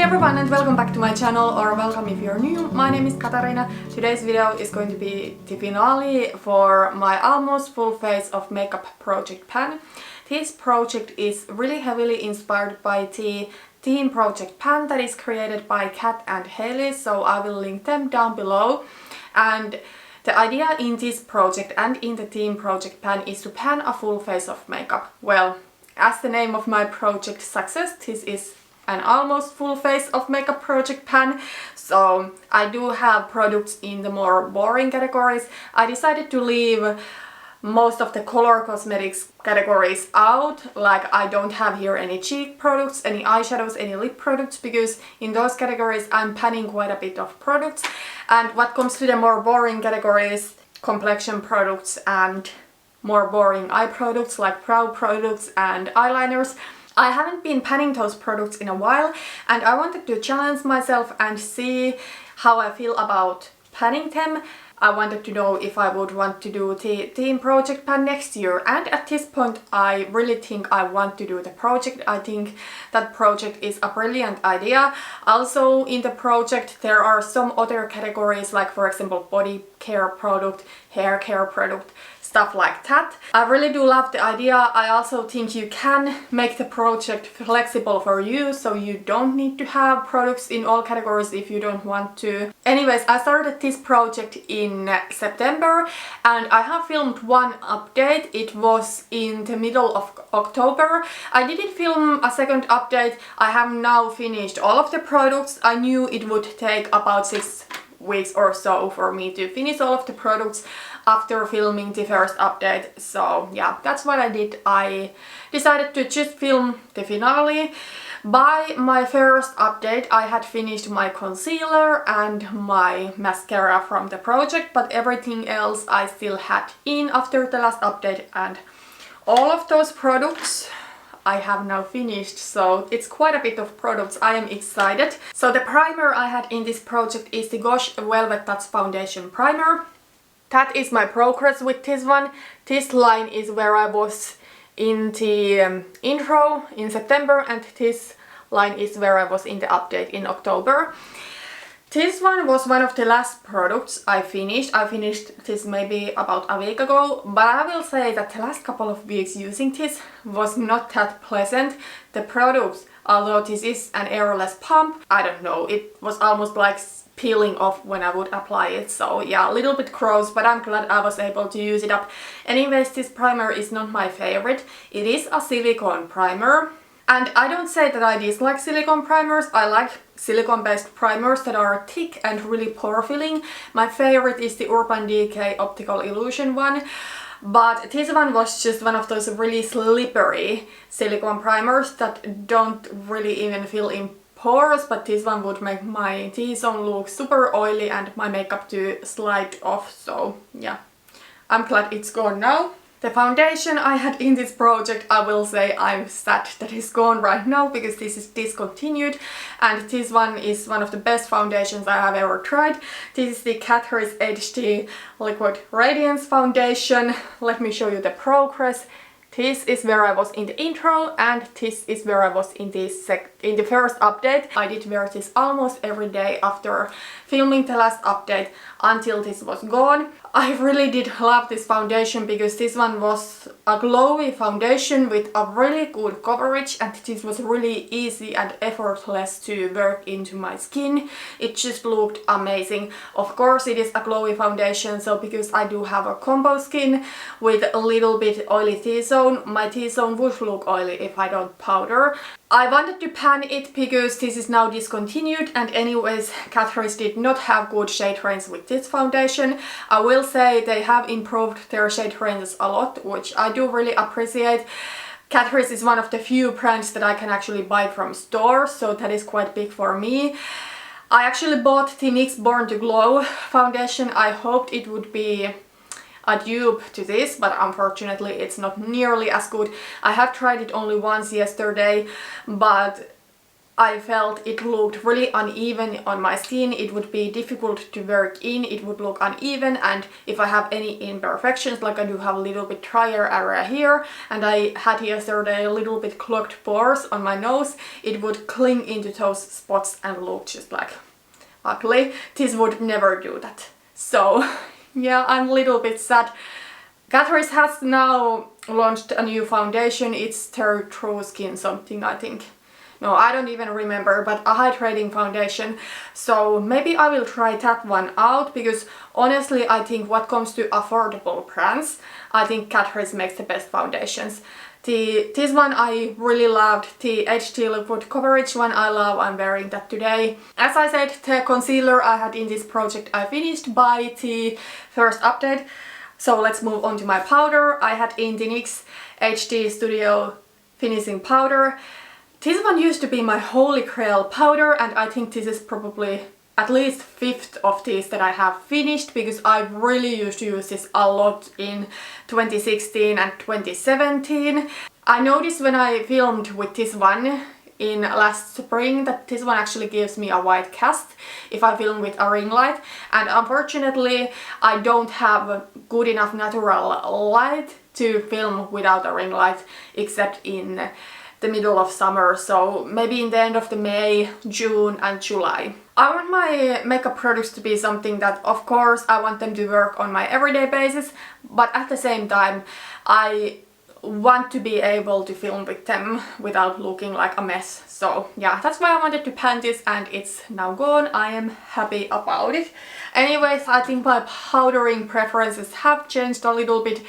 everyone and welcome back to my channel, or welcome if you're new. My name is Katarina. Today's video is going to be the finale for my almost full face of makeup project pan. This project is really heavily inspired by the theme project pan that is created by Kat and Hailey, so I will link them down below. And the idea in this project and in the theme project pan is to pan a full face of makeup. Well, as the name of my project suggests, this is an almost full face of makeup project pan, so I do have products in the more boring categories. I decided to leave most of the color cosmetics categories out, like I don't have here any cheek products, any eyeshadows, any lip products, because in those categories I'm panning quite a bit of products. And what comes to the more boring categories, complexion products and more boring eye products like brow products and eyeliners, I haven't been panning those products in a while, and I wanted to challenge myself and see how I feel about panning them. I wanted to know if I would want to do the theme project pan next year, and at this point I really think I want to do the project. I think that project is a brilliant idea. Also in the project there are some other categories, like for example body care product, hair care product, stuff like that. I really do love the idea. I also think you can make the project flexible for you, so you don't need to have products in all categories if you don't want to. Anyways, I started this project in September and I have filmed one update. It was in the middle of October. I didn't film a second update. I have now finished all of the products. I knew it would take about 6 weeks or so for me to finish all of the products after filming the first update. So yeah, that's what I did. I decided to just film the finale. By my first update I had finished my concealer and my mascara from the project, but everything else I still had in after the last update, and all of those products I have now finished, so it's quite a bit of products. I am excited. So the primer I had in this project is the Gosh Velvet Touch Foundation Primer. That is my progress with this one. This line is where I was in the intro in September, and this line is where I was in the update in October. This one was one of the last products I finished. I finished this maybe about a week ago, but I will say that the last couple of weeks using this was not that pleasant. The products, although this is an airless pump, I don't know, it was almost like peeling off when I would apply it, so yeah, a little bit gross, but I'm glad I was able to use it up. Anyways, this primer is not my favorite. It is a silicone primer. And I don't say that I dislike silicone primers. I like silicone based primers that are thick and really pore filling. My favorite is the Urban Decay Optical Illusion one. But this one was just one of those really slippery silicone primers that don't really even fill in pores, but this one would make my T-zone look super oily and my makeup to slide off, so yeah, I'm glad it's gone now. The foundation I had in this project, I will say I'm sad that it's gone right now because this is discontinued, and this one is one of the best foundations I have ever tried. This is the Catrice HD Liquid Radiance Foundation. Let me show you the progress. This is where I was in the intro, and this is where I was in the first update. I did wear this almost every day after filming the last update until this was gone. I really did love this foundation because this one was a glowy foundation with a really good coverage, and this was really easy and effortless to work into my skin. It just looked amazing. Of course it is a glowy foundation, so because I do have a combo skin with a little bit oily T-zone, my T-zone would look oily if I don't powder. I wanted to pan it because this is now discontinued, and anyways Catrice did not have good shade range with this foundation. I will say they have improved their shade ranges a lot, which I do really appreciate. Catrice is one of the few brands that I can actually buy from stores, so that is quite big for me. I actually bought the NYX Born to Glow foundation. I hoped it would be a dupe to this, but unfortunately it's not nearly as good. I have tried it only once yesterday, but I felt it looked really uneven on my skin. It would be difficult to work in, it would look uneven, and if I have any imperfections, like I do have a little bit drier area here, and I had yesterday a little bit clogged pores on my nose, it would cling into those spots and look just like ugly. This would never do that. So yeah, I'm a little bit sad. Catrice has now launched a new foundation. It's their True Skin something, I think. No, I don't even remember, but a hydrating foundation. So maybe I will try that one out, because honestly I think what comes to affordable brands, I think Catrice makes the best foundations. This one I really loved, the HD Liquid Coverage one I love, I'm wearing that today. As I said, the concealer I had in this project I finished by the first update. So let's move on to my powder. I had in the NYX HD Studio Finishing Powder. This one used to be my holy grail powder, and I think this is probably at least 5th of these that I have finished, because I really used to use this a lot in 2016 and 2017. I noticed when I filmed with this one in last spring that this one actually gives me a white cast if I film with a ring light, and unfortunately I don't have good enough natural light to film without a ring light except in the middle of summer, so maybe in the end of the May, June and July. I want my makeup products to be something that, of course, I want them to work on my everyday basis, but at the same time I want to be able to film with them without looking like a mess. So yeah, that's why I wanted to pan this, and it's now gone. I am happy about it. Anyways, I think my powdering preferences have changed a little bit.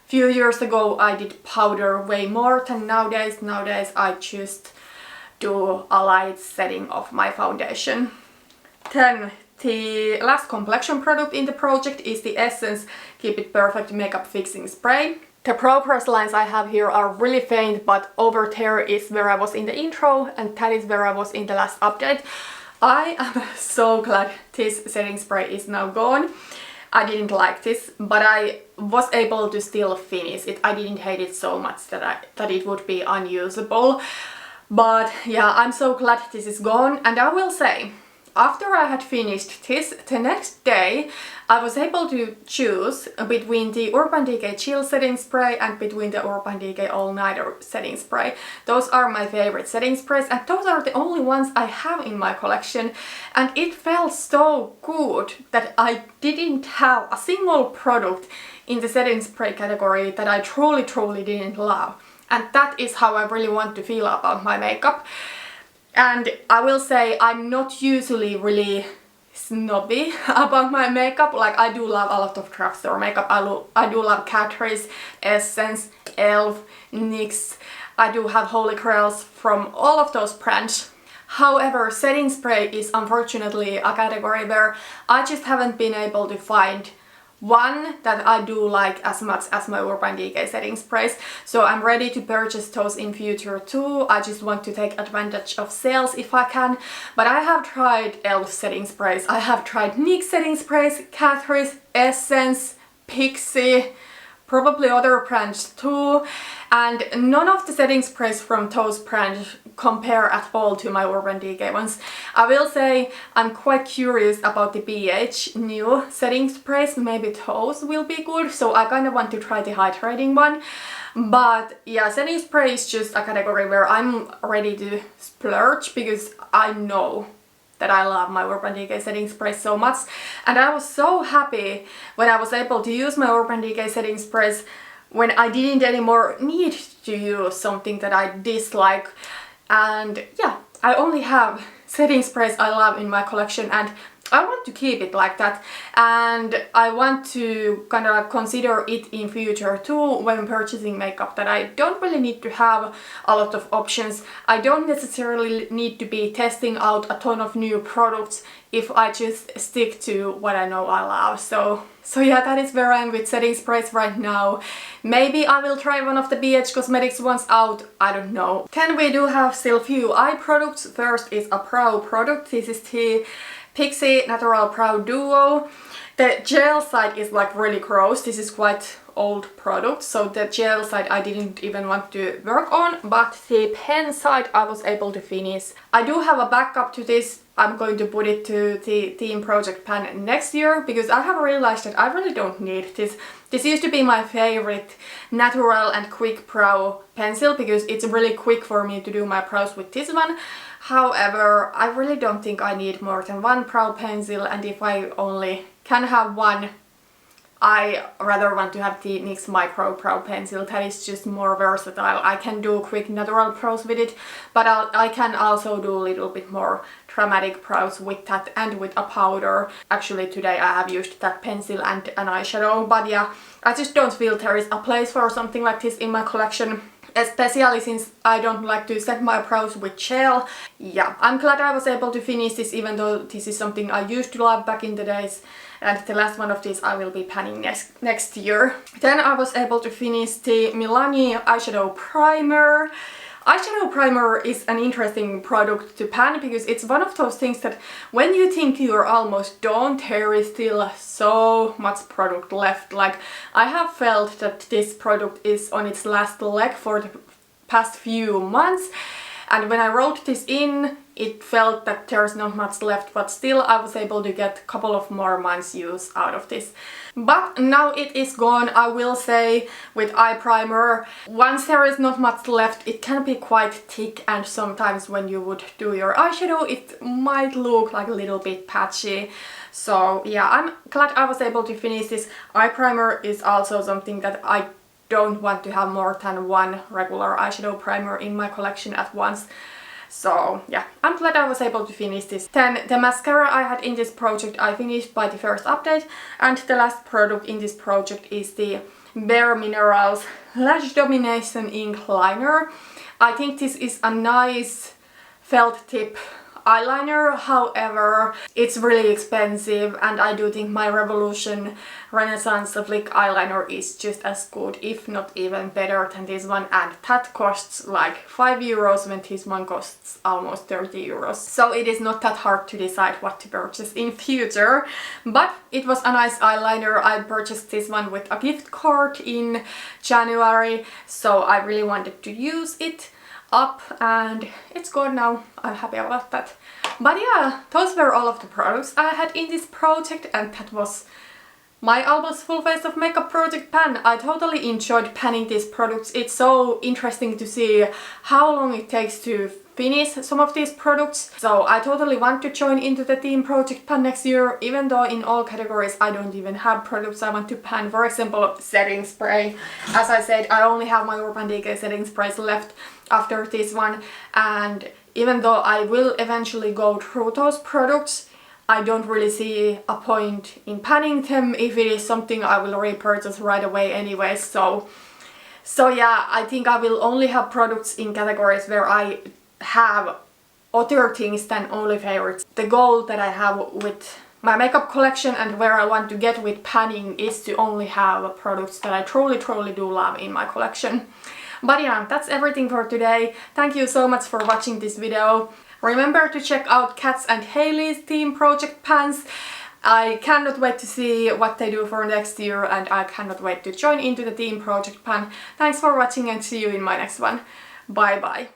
Few years ago I did powder way more than nowadays. Nowadays I just do a light setting of my foundation. Then the last complexion product in the project is the Essence Keep It Perfect Makeup Fixing Spray. The progress lines I have here are really faint, but over there is where I was in the intro, and that is where I was in the last update. I am so glad this setting spray is now gone. I didn't like this, but I was able to still finish it. I didn't hate it so much that it would be unusable. But yeah, I'm so glad this is gone. And I will say, after I had finished this, the next day I was able to choose between the Urban Decay Chill Setting Spray and between the Urban Decay All Nighter Setting Spray. Those are my favorite setting sprays, and those are the only ones I have in my collection. And it felt so good that I didn't have a single product in the setting spray category that I truly didn't love. And that is how I really want to feel about my makeup. And I will say I'm not usually really snobby about my makeup. Like, I do love a lot of drugstore makeup. I do love Catrice, Essence, ELF, NYX. I do have holy grails from all of those brands. However, setting spray is unfortunately a category where I just haven't been able to find one that I do like as much as my Urban Decay setting sprays. So I'm ready to purchase those in future too. I just want to take advantage of sales if I can. But I have tried ELF setting sprays, I have tried NYX setting sprays, Catrice, Essence, Pixie, probably other brands too, and none of the setting sprays from those brands compare at all to my Urban Decay ones. I will say I'm quite curious about the BH new setting sprays, maybe those will be good, so I kind of want to try the hydrating one. But yeah, setting spray is just a category where I'm ready to splurge, because I know that I love my Urban Decay setting spray so much, and I was so happy when I was able to use my Urban Decay setting sprays when I didn't anymore need to use something that I dislike. And yeah, I only have setting sprays I love in my collection, and I want to keep it like that, and I want to kind of consider it in future too when purchasing makeup, that I don't really need to have a lot of options. I don't necessarily need to be testing out a ton of new products if I just stick to what I know I love. So yeah, that is where I am with setting sprays right now. Maybe I will try one of the BH Cosmetics ones out, I don't know. Then we do have still few eye products. First is a brow product. This is the Pixie Natural Brow Duo. The gel side is like really gross. This is quite old products, so the gel side I didn't even want to work on, but the pen side I was able to finish. I do have a backup to this. I'm going to put it to the theme project pan next year because I have realized that I really don't need this. This used to be my favorite natural and quick brow pencil because it's really quick for me to do my brows with this one. However, I really don't think I need more than one brow pencil, and if I only can have one, I rather want to have the NYX Micro Brow Pencil. That is just more versatile. I can do quick natural brows with it, but I can also do a little bit more dramatic brows with that and with a powder. Actually today I have used that pencil and an eyeshadow, but yeah, I just don't feel there is a place for something like this in my collection. Especially since I don't like to set my brows with gel. Yeah, I'm glad I was able to finish this, even though this is something I used to love back in the days. And the last one of these I will be panning next year. Then I was able to finish the Milani eyeshadow primer. Eyeshadow primer is an interesting product to pan because it's one of those things that when you think you're almost done, there is still so much product left. Like, I have felt that this product is on its last leg for the past few months, and when I wrote this in, it felt that there's not much left, but still I was able to get a couple of more months use out of this. But now it is gone. I will say with eye primer, once there is not much left, it can be quite thick, and sometimes when you would do your eyeshadow it might look like a little bit patchy. So yeah, I'm glad I was able to finish this. Eye primer is also something that I don't want to have more than one regular eyeshadow primer in my collection at once. So yeah, I'm glad I was able to finish this. Then the mascara I had in this project I finished by the first update, and the last product in this project is the Bare Minerals Lash Domination Ink Liner. I think this is a nice felt tip eyeliner, however it's really expensive, and I do think my Revolution Renaissance Flick eyeliner is just as good, if not even better than this one, and that costs like 5 euros when this one costs almost 30 euros. So it is not that hard to decide what to purchase in future, but it was a nice eyeliner. I purchased this one with a gift card in January, so I really wanted to use it up, and it's gone now. I'm happy about that. But yeah, those were all of the products I had in this project, and that was my almost full face of makeup project pan. I totally enjoyed panning these products. It's so interesting to see how long it takes to finish some of these products. So I totally want to join into the theme project pan next year, even though in all categories I don't even have products I want to pan. For example, setting spray. As I said, I only have my Urban Decay setting sprays left after this one, and even though I will eventually go through those products, I don't really see a point in panning them if it is something I will repurchase right away anyway. So yeah, I think I will only have products in categories where I have other things than only favorites. The goal that I have with my makeup collection and where I want to get with panning is to only have products that I truly do love in my collection. But yeah, that's everything for today. Thank you so much for watching this video. Remember to check out Kat and Hailey's theme project pans. I cannot wait to see what they do for next year, and I cannot wait to join into the theme project pan. Thanks for watching, and see you in my next one. Bye bye.